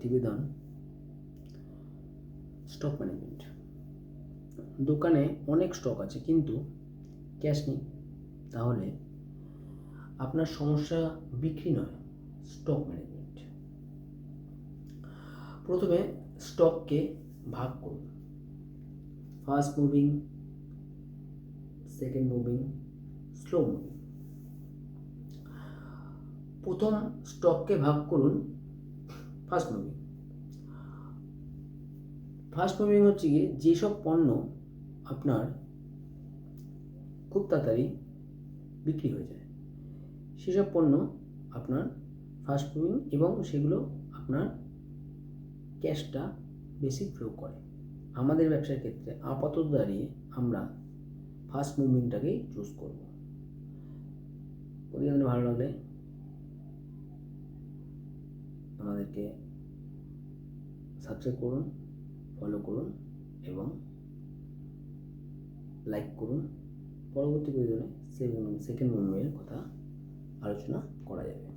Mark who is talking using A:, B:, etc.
A: প্রতিবেদন stock management. দোকানে অনেক স্টক আছে কিন্তু ক্যাশ নেই, তাহলে আপনার সমস্যা বিক্রি নয়, স্টক ম্যানেজমেন্ট। প্রথমে স্টককে ভাগ করুন, fast moving, second moving, slow moving. প্রথম স্টককে ভাগ করুন ফাস্ট মুভিং। ফাস্ট মুভিং হচ্ছে গিয়ে যেসব পণ্য আপনার খুব তাড়াতাড়ি বিক্রি হয়ে যায় সেসব পণ্য আপনার ফাস্ট মুভিং, এবং সেগুলো আপনার ক্যাশটা বেশি ফ্লো করে। আমাদের ব্যবসার ক্ষেত্রে আপাতত দাঁড়িয়ে আমরা ফাস্ট মুভিংটাকেই চুজ করব। প্রতিবেদন ভালো লাগলে আমাদেরকে সাবস্ক্রাইব করুন, ফলো করুন এবং লাইক করুন। পরবর্তী প্রয়োজনে সেকেন্ড মুভিংয়ের কথা আলোচনা করা যাবে।